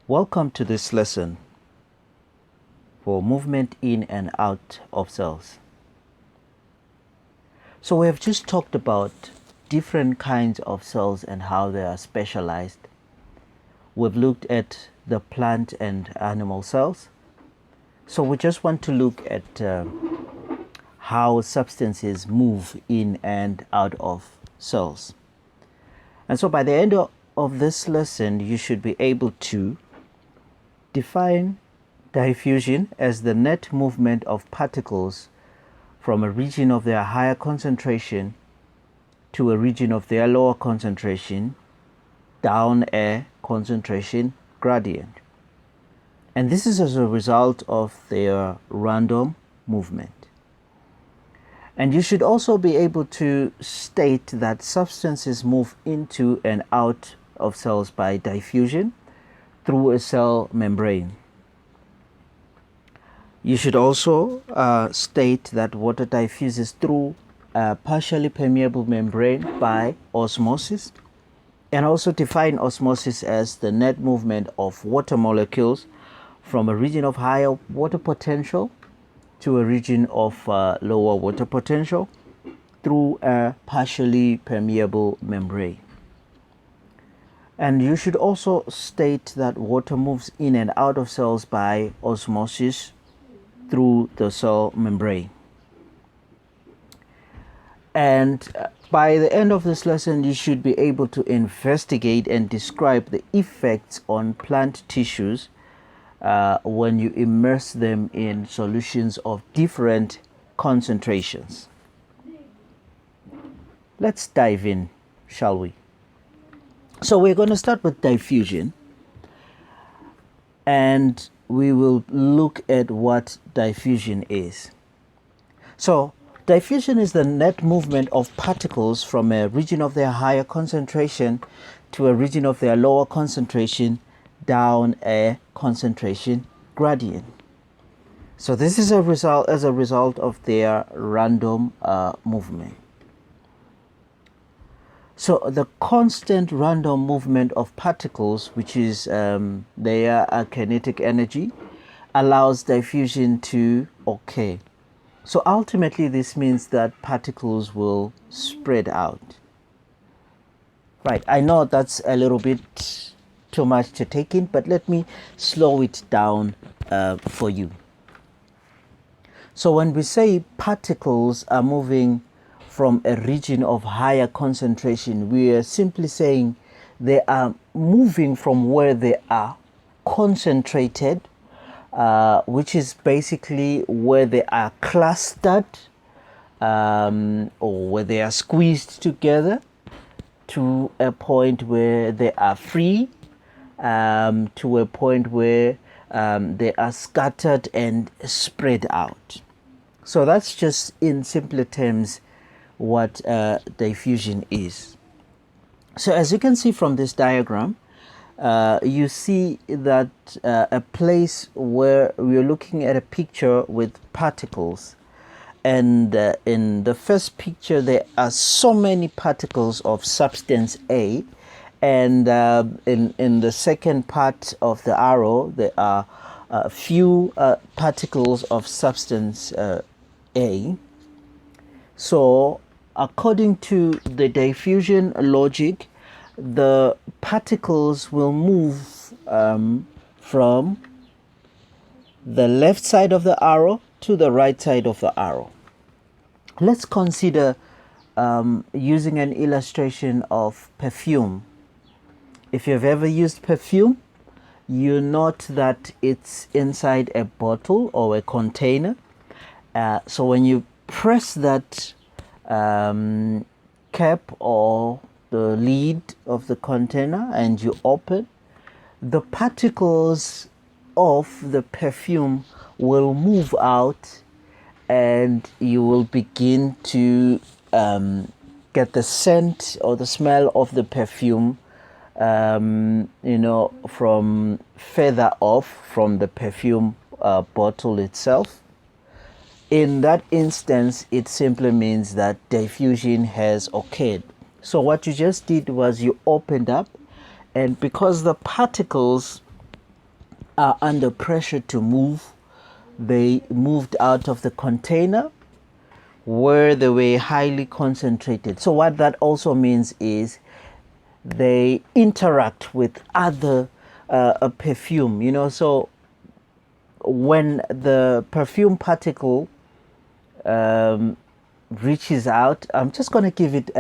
Welcome to this lesson for movement in and out of cells. So we have just talked about different kinds of cells and how they are specialized. We've looked at the plant and animal cells. So we just want to look at how substances move in and out of cells. And so by the end of this lesson, you should be able to define diffusion as the net movement of particles from a region of their higher concentration to a region of their lower concentration down a concentration gradient. And this is as a result of their random movement. And you should also be able to state that substances move into and out of cells by diffusion through a cell membrane. You should also state that water diffuses through a partially permeable membrane by osmosis, and also define osmosis as the net movement of water molecules from a region of higher water potential to a region of lower water potential through a partially permeable membrane. And you should also state that water moves in and out of cells by osmosis through the cell membrane. And by the end of this lesson, you should be able to investigate and describe the effects on plant tissues when you immerse them in solutions of different concentrations. Let's dive in, shall we? So we're going to start with diffusion, and we will look at what diffusion is. So diffusion is the net movement of particles from a region of their higher concentration to a region of their lower concentration down a concentration gradient. So this is as a result of their random movement. So the constant random movement of particles, which is their kinetic energy, allows diffusion to occur. So ultimately this means that particles will spread out. Right, I know that's a little bit too much to take in, but let me slow it down for you. So when we say particles are moving from a region of higher concentration, we are simply saying they are moving from where they are concentrated, which is basically where they are clustered or where they are squeezed together, to a point where they are free, to a point where they are scattered and spread out. So that's just in simpler terms what diffusion is. So as you can see from this diagram, you see that a place where we're looking at a picture with particles, and in the first picture there are so many particles of substance A, and in the second part of the arrow there are a few particles of substance A. So according to the diffusion logic, the particles will move from the left side of the arrow to the right side of the arrow. Let's consider using an illustration of perfume. If you've ever used perfume, you note that it's inside a bottle or a container. So when you press that cap or the lid of the container and you open, the particles of the perfume will move out, and you will begin to get the scent or the smell of the perfume from further off from the perfume bottle itself. In that instance, it simply means that diffusion has occurred. So what you just did was you opened up, and because the particles are under pressure to move. They moved out of the container where they were highly concentrated. So what that also means is they interact with other perfume, so when the perfume particle reaches out, I'm just going to give it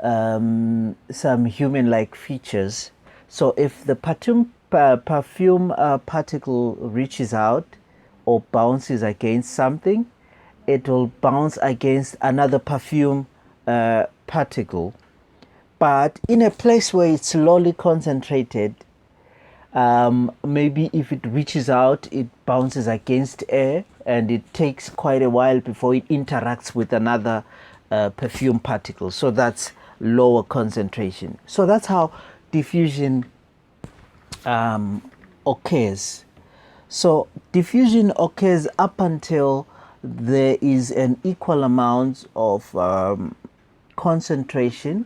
some human-like features. So if the perfume particle reaches out or bounces against something, it will bounce against another perfume particle. But in a place where it's slowly concentrated, maybe if it reaches out, it bounces against air, and it takes quite a while before it interacts with another perfume particle. So that's lower concentration. So that's how diffusion occurs. So diffusion occurs up until there is an equal amount of concentration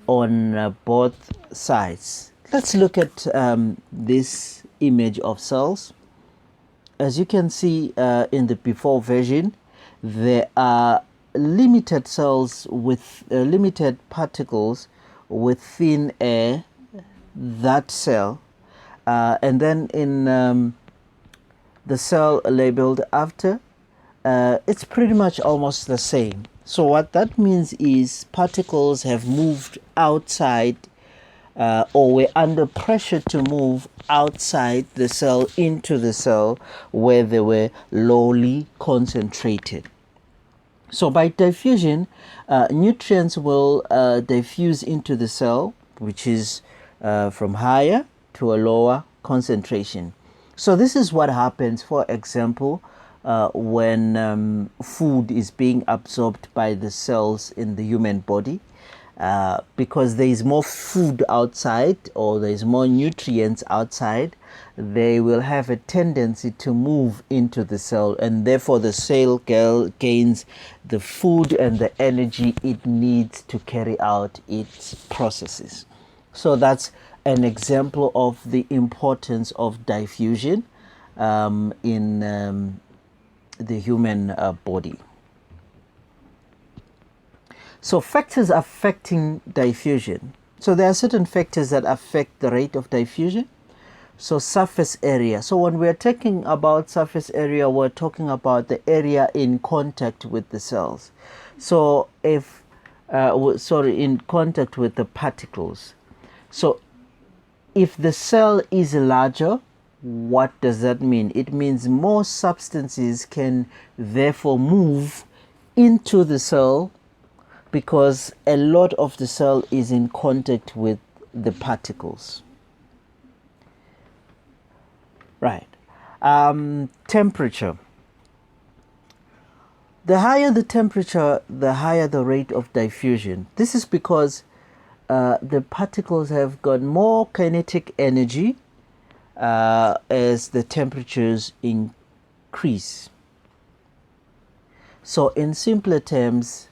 on both sides. Let's look at this image of cells. As you can see in the before version, there are limited cells with limited particles within that cell. And then in the cell labeled after, it's pretty much almost the same. So what that means is particles have moved outside or were under pressure to move outside the cell into the cell where they were lowly concentrated. So by diffusion, nutrients will diffuse into the cell, which is from higher to a lower concentration. So this is what happens, for example, when food is being absorbed by the cells in the human body. Because there is more food outside, or there is more nutrients outside, they will have a tendency to move into the cell, and therefore the cell gains the food and the energy it needs to carry out its processes. So that's an example of the importance of diffusion in the human body. So factors affecting diffusion. So there are certain factors that affect the rate of diffusion. So surface area. So when we're talking about surface area, we're talking about the area in contact with the cells. So if, in contact with the particles. So if the cell is larger, what does that mean? It means more substances can therefore move into the cell, because a lot of the cell is in contact with the particles. Right. Temperature. The higher the temperature, the higher the rate of diffusion. This is because the particles have got more kinetic energy as the temperatures increase. So in simpler terms,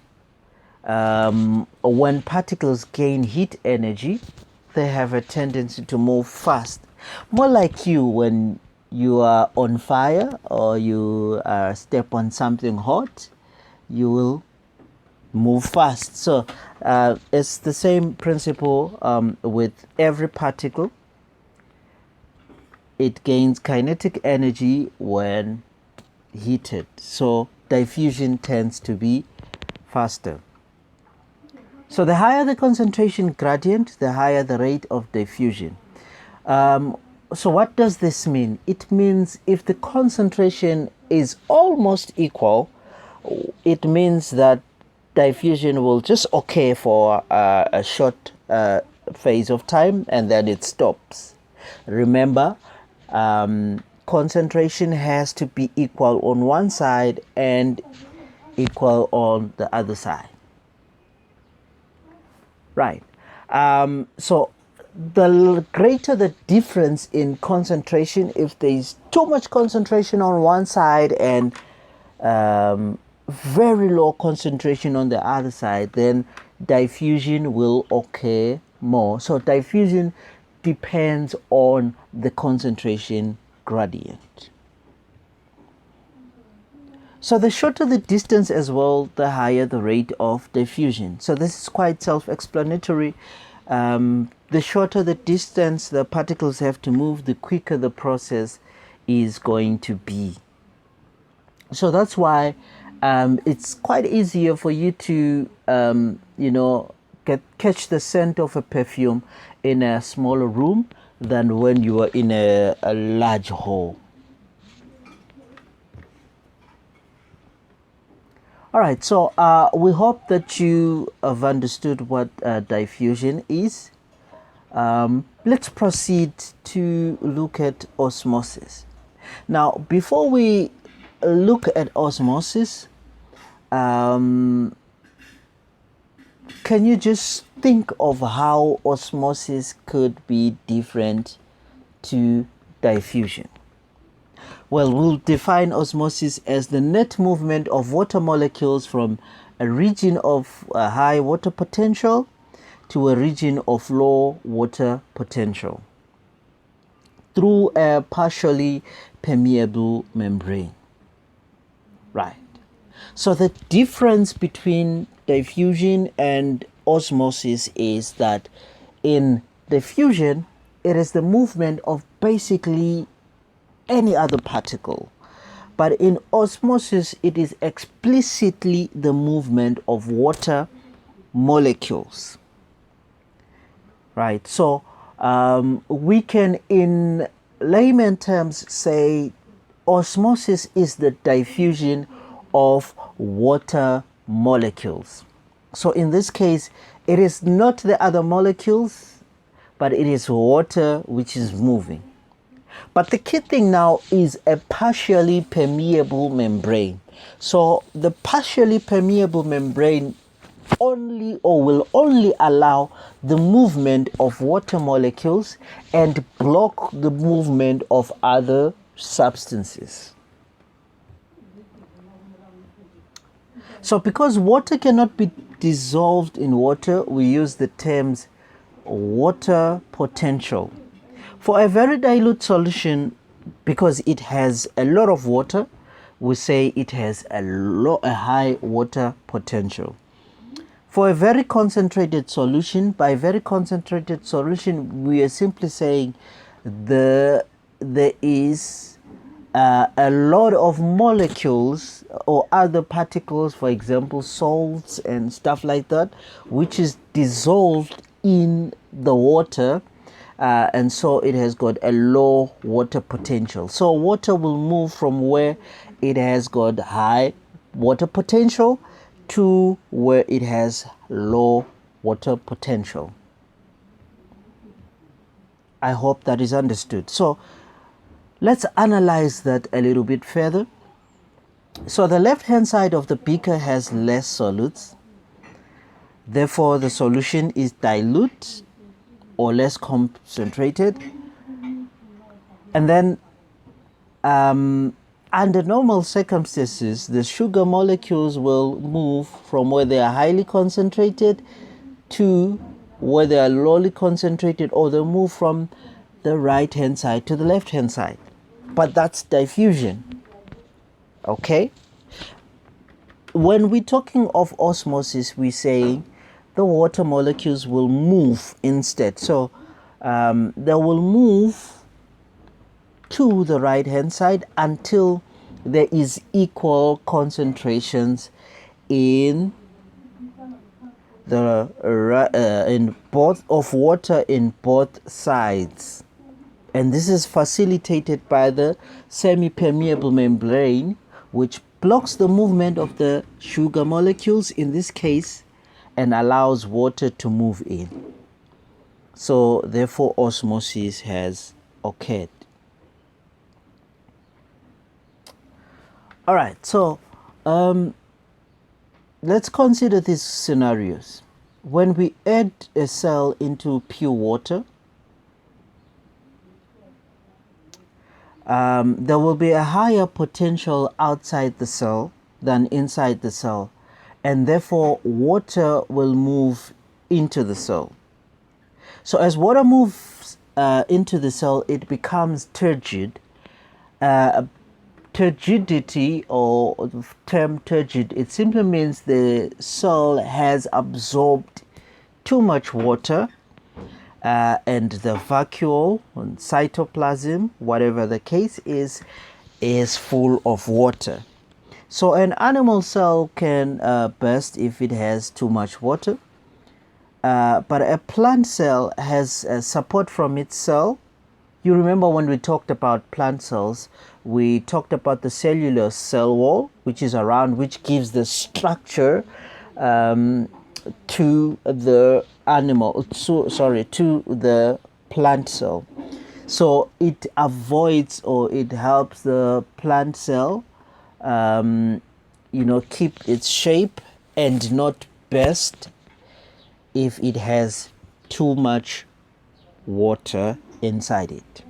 when particles gain heat energy, they have a tendency to move fast. More like you when you are on fire or you step on something hot, you will move fast. So it's the same principle with every particle. It gains kinetic energy when heated. So diffusion tends to be faster. So the higher the concentration gradient, the higher the rate of diffusion. So what does this mean? It means if the concentration is almost equal, it means that diffusion will just occur for a short phase of time, and then it stops. Remember, concentration has to be equal on one side and equal on the other side. Right. So the greater the difference in concentration, if there is too much concentration on one side and very low concentration on the other side, then diffusion will occur more. So diffusion depends on the concentration gradient. So the shorter the distance as well, the higher the rate of diffusion. So this is quite self-explanatory. The shorter the distance the particles have to move, the quicker the process is going to be. So that's why it's quite easier for you to, catch the scent of a perfume in a smaller room than when you are in a large hall. All right, so we hope that you have understood what diffusion is. Let's proceed to look at osmosis. Now, before we look at osmosis, can you just think of how osmosis could be different to diffusion? Well, we'll define osmosis as the net movement of water molecules from a region of high water potential to a region of low water potential through a partially permeable membrane. Right. So the difference between diffusion and osmosis is that in diffusion, it is the movement of basically any other particle. But in osmosis, it is explicitly the movement of water molecules. Right. So we can, in layman terms, say osmosis is the diffusion of water molecules. So in this case, it is not the other molecules, but it is water which is moving. But the key thing now is a partially permeable membrane. So the partially permeable membrane will only allow the movement of water molecules and block the movement of other substances. So because water cannot be dissolved in water, we use the terms water potential. For a very dilute solution, because it has a lot of water, we say it has a high water potential. For a very concentrated solution, by very concentrated solution, we are simply saying there is a lot of molecules or other particles, for example, salts and stuff like that, which is dissolved in the water. And so it has got a low water potential. So water will move from where it has got high water potential to where it has low water potential. I hope that is understood. So let's analyze that a little bit further. So the left-hand side of the beaker has less solutes. Therefore, the solution is dilute or less concentrated. And then under normal circumstances, the sugar molecules will move from where they are highly concentrated to where they are lowly concentrated, or they'll move from the right hand side to the left hand side. But that's diffusion. Okay? When we're talking of osmosis, we're saying the water molecules will move instead. So they will move to the right hand side until there is equal concentrations in both of water in both sides. And this is facilitated by the semi-permeable membrane, which blocks the movement of the sugar molecules in this case and allows water to move in. So therefore osmosis has occurred. All right, so let's consider these scenarios. When we add a cell into pure water, there will be a higher potential outside the cell than inside the cell, and therefore water will move into the cell. So as water moves into the cell, it becomes turgid. Turgidity, or the term turgid, it simply means the cell has absorbed too much water, and the vacuole and cytoplasm, whatever the case is full of water. So an animal cell can burst if it has too much water, but a plant cell has support from its cell. You remember when we talked about plant cells, we talked about the cellular cell wall, which is around, which gives the structure to the animal, to the plant cell. So it avoids, or it helps the plant cell, keep its shape and not burst if it has too much water inside it.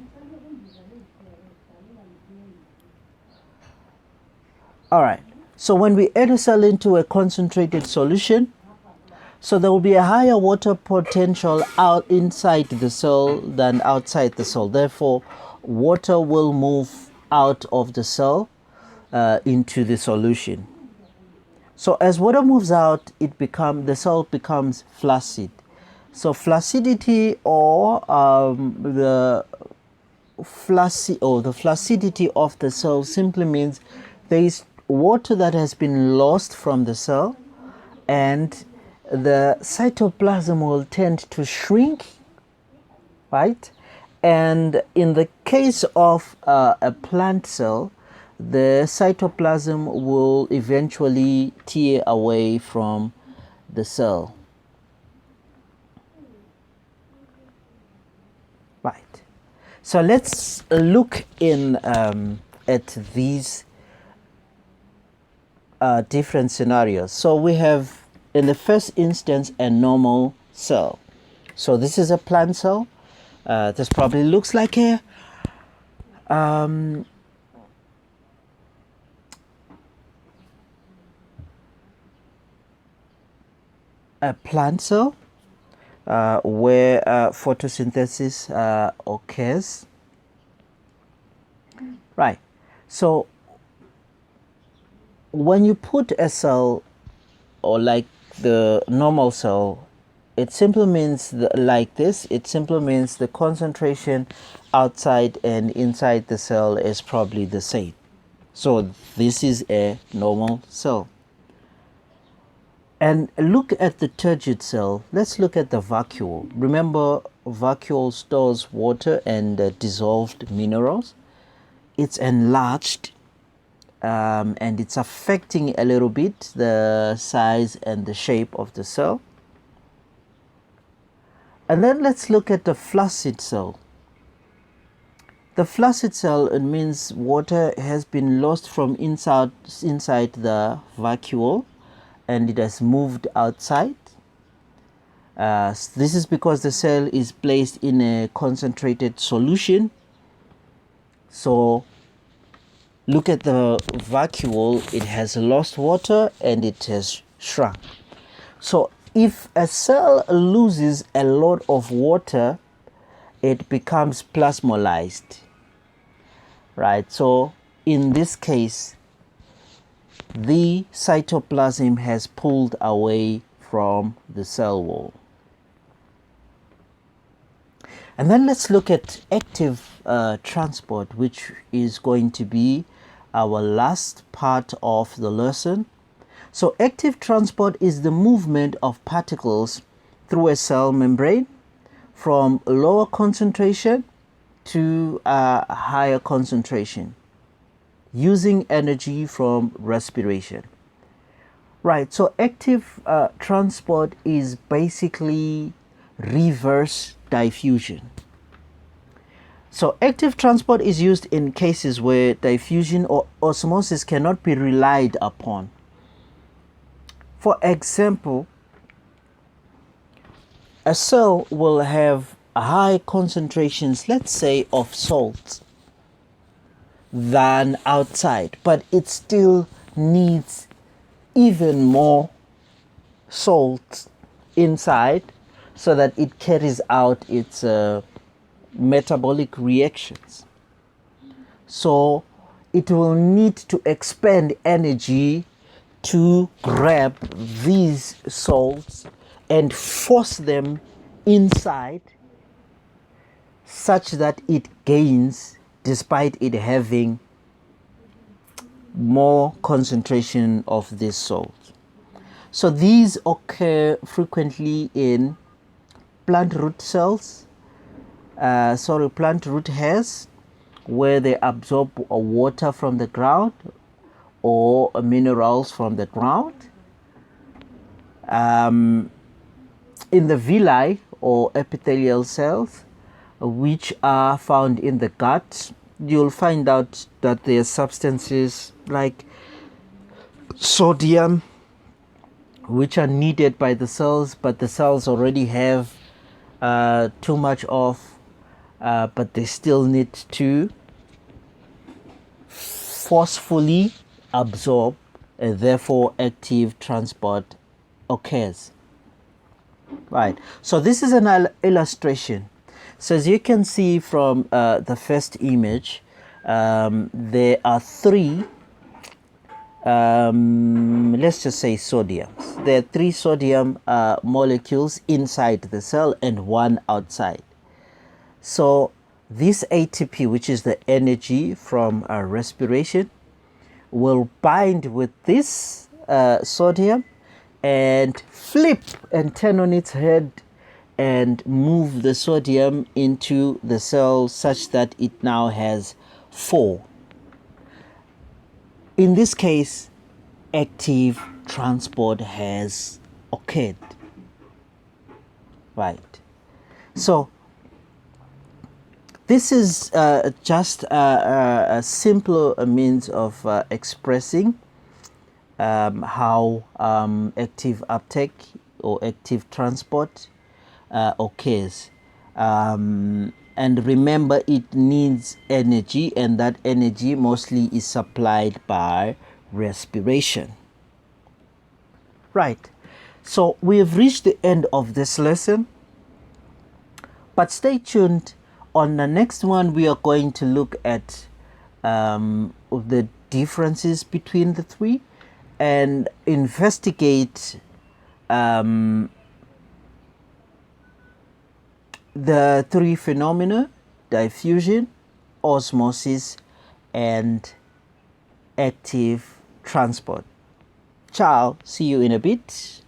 All right, so when we add a cell into a concentrated solution, so there will be a higher water potential out inside the cell than outside the cell. Therefore, water will move out of the cell into the solution. So as water moves out, the cell becomes flaccid. So flaccidity, or the flaccidity of the cell, simply means there is water that has been lost from the cell, and the cytoplasm will tend to shrink, right? And in the case of a plant cell, the cytoplasm will eventually tear away from the cell. Right. So let's look at these different scenarios. So we have, in the first instance, a normal cell. So this is a plant cell. This probably looks like a plant cell where photosynthesis occurs. Right. So when you put a cell, or like the normal cell, it simply means like this. It simply means the concentration outside and inside the cell is probably the same. So this is a normal cell. And look at the turgid cell. Let's look at the vacuole. Remember, vacuole stores water and dissolved minerals. It's enlarged, and it's affecting a little bit the size and the shape of the cell. And then let's look at the flaccid cell. The flaccid cell, it means water has been lost from inside the vacuole, and it has moved outside. This is because the cell is placed in a concentrated solution. So look at the vacuole, it has lost water and it has shrunk. So if a cell loses a lot of water, it becomes plasmolyzed, right? So in this case, the cytoplasm has pulled away from the cell wall. And then let's look at active transport, which is going to be our last part of the lesson. So active transport is the movement of particles through a cell membrane from lower concentration to a higher concentration using energy from respiration. Right, so active transport is basically reverse diffusion. So active transport is used in cases where diffusion or osmosis cannot be relied upon. For example, a cell will have high concentrations, let's say, of salt than outside, but it still needs even more salt inside so that it carries out its metabolic reactions. So it will need to expend energy to grab these salts and force them inside such that it gains despite it having more concentration of this salt. So these occur frequently in plant root cells, plant root hairs, where they absorb water from the ground or minerals from the ground. In the villi or epithelial cells, which are found in the gut, you'll find out that there are substances like sodium which are needed by the cells, but the cells already have too much of, but they still need to forcefully absorb, and therefore active transport occurs. Right, so this is an illustration. So as you can see from the first image, there are three, let's just say sodiums. There are three sodium molecules inside the cell and one outside. So this ATP, which is the energy from respiration, will bind with this sodium and flip and turn on its head and move the sodium into the cell such that it now has 4. In this case, active transport has occurred. Right. So this is just a simpler means of expressing how active uptake or active transport occurs. And remember, it needs energy, and that energy mostly is supplied by respiration. Right. So we have reached the end of this lesson, but stay tuned. On the next one, we are going to look at the differences between the three and investigate the three phenomena: diffusion, osmosis, and active transport. Ciao, see you in a bit.